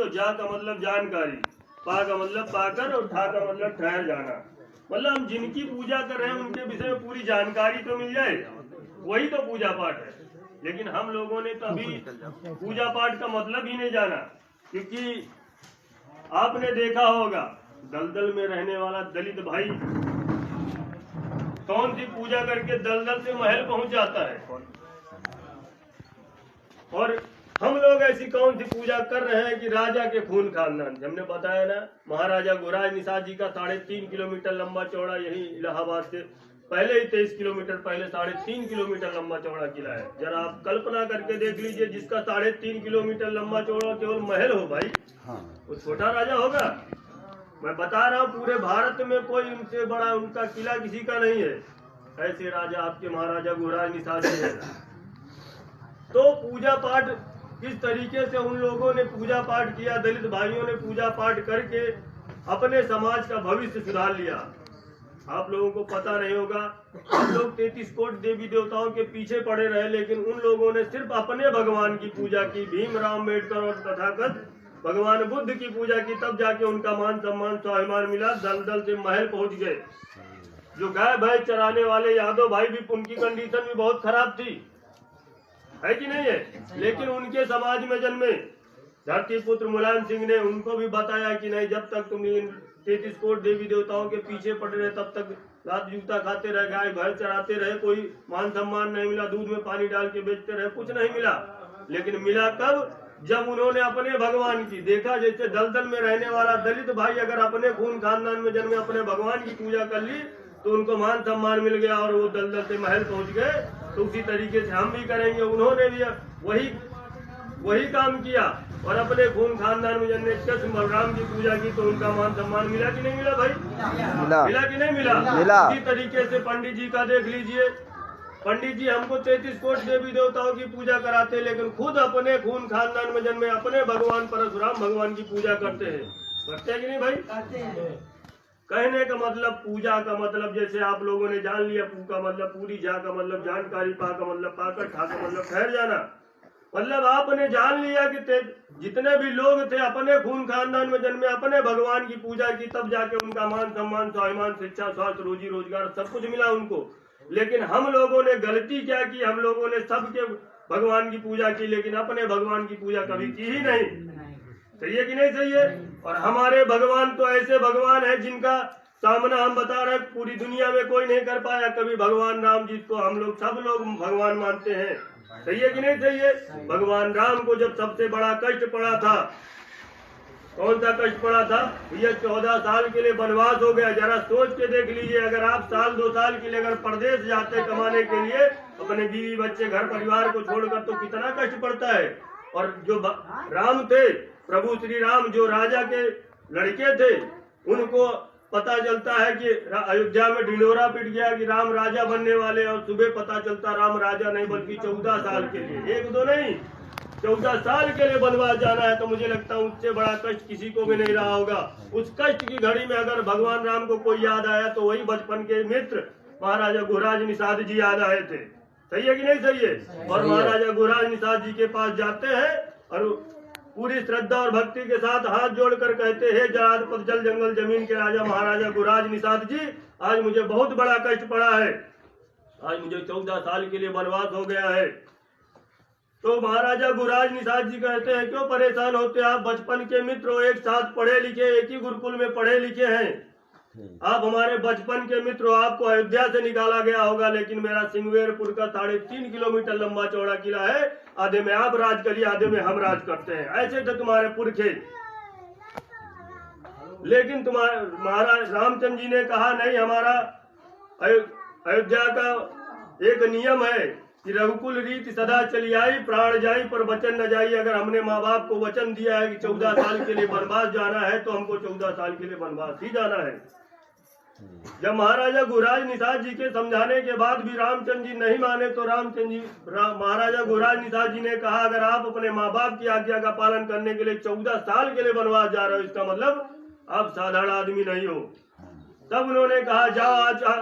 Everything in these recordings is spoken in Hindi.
और जा का मतलब जानकारी, पा का मतलब पाकर और ठा का मतलब ठहर जाना। मतलब हम जिनकी पूजा कर रहे हैं उनके विषय में पूरी जानकारी तो मिल जाए, वही तो पूजा पाठ है। लेकिन हम लोगों ने तो अभी पूजा पाठ का मतलब ही नहीं जाना। क्योंकि आपने देखा होगा दलदल में रहने वाला दलित भाई कौन सी पूजा करके दलदल से महल पहुंच जाता है, और हम लोग ऐसी कौन सी पूजा कर रहे हैं कि राजा के खून खानदान। हमने बताया ना, महाराजा गुराज निषाद जी का 3.5 किलोमीटर लंबा चौड़ा यही इलाहाबाद से पहले ही 23 किलोमीटर पहले 3.5 किलोमीटर लंबा चौड़ा किला है। जरा आप कल्पना करके देख लीजिए, जिसका 3.5 किलोमीटर लंबा चौड़ा केवल महल हो भाई, वो छोटा राजा होगा। मैं बता रहा हूँ पूरे भारत में कोई उनसे बड़ा उनका किला किसी का नहीं है। ऐसे राजा आपके महाराजा गुराज निषाद जी है। तो पूजा पाठ किस तरीके से उन लोगों ने पूजा पाठ किया, दलित भाइयों ने पूजा पाठ करके अपने समाज का भविष्य सुधार लिया। आप लोगों को पता नहीं होगा, हम लोग 33 कोट देवी देवताओं के पीछे पड़े रहे, लेकिन उन लोगों ने सिर्फ अपने भगवान की पूजा की। भीमराव अम्बेडकर और तथागत भगवान बुद्ध की पूजा की, तब जाके उनका मान सम्मान स्वाभिमान मिला। दलदल से महल पहुंच गए। जो गाय भैंस चराने वाले यादव भाई भी, उनकी कंडीशन भी बहुत खराब थी, है कि नहीं है। लेकिन उनके समाज में जन्मे धरती पुत्र मुलायम सिंह ने उनको भी बताया कि नहीं, जब तक तुम इन 33 कोट देवी देवताओं के पीछे पड़ रहे तब तक लात जूता खाते रहे, गाय भैंस चराते रहे, कोई मान सम्मान नहीं मिला, दूध में पानी डाल के बेचते रहे, कुछ नहीं मिला। लेकिन मिला कब, जब उन्होंने अपने भगवान की देखा। जैसे दलदल में रहने वाला दलित भाई अगर अपने खून खानदान में जन्मे अपने भगवान की पूजा कर ली तो उनको मान सम्मान मिल गया और वो दलदल से महल पहुंच गए। तो उसी तरीके से हम भी करेंगे। उन्होंने भी वही काम किया और अपने खून खानदान में जन्मे कृष्ण बलराम की पूजा की, तो उनका मान सम्मान मिला कि नहीं मिला भाई? मिला कि नहीं मिला? इसी तरीके से पंडित जी का देख लीजिए। पंडित जी हमको 33 कोट देवी देवताओं की पूजा कराते, लेकिन खुद अपने खून खानदान में जन्मे अपने भगवान परशुराम भगवान की पूजा करते हैं। करते हैं कि नहीं भाई? करते हैं। कहने का मतलब, पूजा का मतलब जैसे आप लोगों ने जान लिया, पू का मतलब पूरी, जा का मतलब जानकारी, पा का मतलब पाकर, ठा का मतलब ठहर जाना। मतलब आपने जान लिया कि जितने भी लोग थे अपने खून खानदान में जन्मे अपने भगवान की पूजा की, तब जाके उनका मान सम्मान स्वाभिमान शिक्षा स्वास्थ्य रोजी रोजगार सब कुछ मिला उनको। लेकिन हम लोगों ने गलती क्या की, हम लोगों ने सबके भगवान की पूजा की, लेकिन अपने भगवान की पूजा कभी की ही नहीं। सही है कि नहीं सही है? और हमारे भगवान तो ऐसे भगवान है जिनका सामना हम बता रहे हैं पूरी दुनिया में कोई नहीं कर पाया कभी। भगवान राम जी को हम लोग सब लोग भगवान मानते हैं। सही है कि नहीं सही है? भगवान राम को जब सबसे बड़ा कष्ट पड़ा था, कौन सा कष्ट पड़ा था भैया? 14 साल के लिए वनवास हो गया। जरा सोच के देख लीजिए, अगर आप साल 2 साल के लिए अगर परदेश जाते कमाने के लिए अपने बीवी बच्चे घर परिवार को छोड़कर, तो कितना कष्ट पड़ता है। और जो राम थे, प्रभु श्री राम जो राजा के लड़के थे, उनको पता चलता है कि अयोध्या में ढिंढोरा पिट गया कि राम राजा बनने वाले, और सुबह पता चलता राम राजा नहीं बल्कि 14 साल के लिए, 1-2 नहीं 14 साल के लिए वनवास जाना है। तो मुझे लगता है उससे बड़ा कष्ट किसी को भी नहीं रहा होगा। उस कष्ट की घड़ी में अगर भगवान राम को कोई याद आया तो वही बचपन के मित्र महाराजा गुराज निषाद जी याद आए थे। सही है कि नहीं सही है? और महाराजा गुराज निषाद जी के पास जाते हैं और पूरी श्रद्धा और भक्ति के साथ हाथ जोड़कर कहते हैं, जलादपत जल जंगल जमीन के राजा महाराजा गुराज निषाद जी, आज मुझे बहुत बड़ा कष्ट पड़ा है। आज मुझे 14 साल के लिए वनवास हो गया है। तो महाराजा गुराज निषाद जी कहते हैं, क्यों परेशान होते आप? बचपन के मित्र हो, एक साथ पढ़े लिखे, एक ही गुरुकुल में पढ़े लिखे हैं। आप हमारे बचपन के मित्र हो। आपको अयोध्या से निकाला गया होगा, लेकिन मेरा सिंगवेरपुर का 3.5 किलोमीटर लंबा चौड़ा किला है। आधे में आप राज करिए, आधे में हम राज करते हैं। ऐसे थे तुम्हारे पुरखे। लेकिन तुम्हारे महाराज रामचंद्र जी ने कहा नहीं, हमारा अयोध्या का एक नियम है कि रघुकुल रीति सदा चली आई, प्राण जाई पर वचन न जाई। अगर हमने माँ बाप को वचन दिया है कि 14 साल के लिए वनवास जाना है, तो हमको 14 साल के लिए वनवास ही जाना है। जब महाराजा गुराज निषाद जी के समझाने के बाद भी रामचंद्र जी नहीं माने, तो महाराजा गुराज निषाद जी ने कहा, अगर आप अपने माँ बाप की आज्ञा का पालन करने के लिए 14 साल के लिए वनवास जा रहे हो, इसका मतलब आप साधारण आदमी नहीं हो। तब उन्होंने कहा, जाओ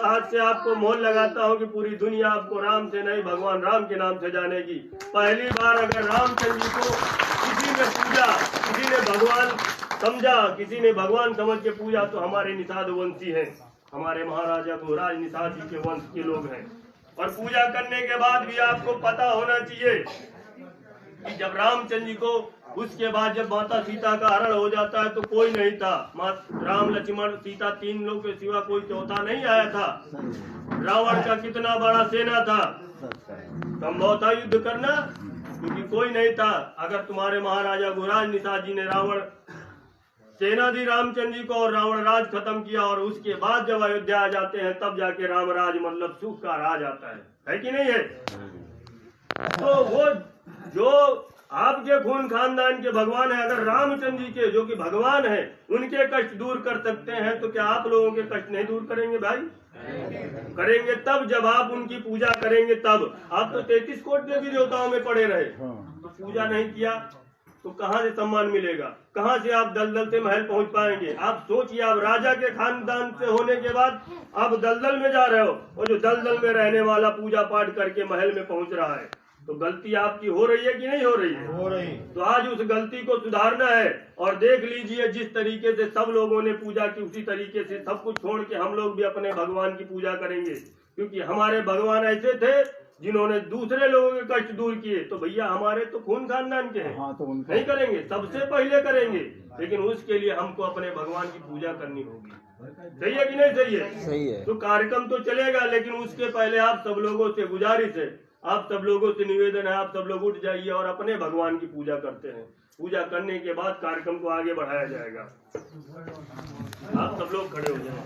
आज से आपको मोहर लगाता हूँ कि पूरी दुनिया आपको राम से नहीं भगवान राम के नाम से जानेगी। पहली बार अगर रामचंद्र जी को किसी ने पूजा, किसी ने भगवान समझा, किसी ने भगवान समझ के पूजा, तो हमारे निषाद वंशी हैं, हमारे महाराजा गुहराज निषाद जी के वंश के लोग हैं। और पूजा करने के बाद भी आपको पता होना चाहिए कि जब रामचंद्र जी को, उसके बाद जब माता सीता का हरण हो जाता है तो कोई नहीं था, राम लक्ष्मण सीता 3 लोग के सिवा कोई चौथा नहीं आया था। रावण का कितना बड़ा सेना था, संभव था युद्ध करना, क्योंकि कोई नहीं था। अगर तुम्हारे महाराजा गुहराज निषाद जी ने रावण सेना दी रामचंद्र जी को और रावण राज खत्म किया, और उसके बाद जब अयोध्या आ जाते हैं तब जाके राम राज मतलब सुख का राज आता है कि नहीं है? तो वो जो आपके खून खानदान के भगवान है, अगर रामचंद्र जी के जो कि भगवान है उनके कष्ट दूर कर सकते हैं, तो क्या आप लोगों के कष्ट नहीं दूर करेंगे भाई? करेंगे तब जब आप उनकी पूजा करेंगे तब। आप तो 33 कोटि देवी देवताओं में पड़े रहे, तो पूजा नहीं किया तो कहाँ से सम्मान मिलेगा? कहाँ से आप दलदल से महल पहुंच पाएंगे? आप सोचिए, आप राजा के खानदान से होने के बाद आप दलदल में जा रहे हो, और जो दलदल में रहने वाला पूजा पाठ करके महल में पहुंच रहा है, तो गलती आपकी हो रही है कि नहीं हो रही है? हो रही। तो आज उस गलती को सुधारना है। और देख लीजिए, जिस तरीके से सब लोगों ने पूजा की, उसी तरीके से सब कुछ छोड़ के हम लोग भी अपने भगवान की पूजा करेंगे, क्योंकि हमारे भगवान ऐसे थे जिन्होंने दूसरे लोगों के कष्ट दूर किए। तो भैया हमारे तो खून खानदान के हैं, हाँ, तो नहीं करेंगे, सबसे पहले करेंगे, लेकिन उसके लिए हमको अपने भगवान की पूजा करनी होगी। सही है कि नहीं सही है? सही है। तो कार्यक्रम तो चलेगा, लेकिन उसके पहले आप सब लोगों से गुजारिश है, आप सब लोगों से निवेदन है, आप सब लोग उठ जाइए और अपने भगवान की पूजा करते हैं। पूजा करने के बाद कार्यक्रम को आगे बढ़ाया जाएगा। आप सब लोग खड़े हो जाए।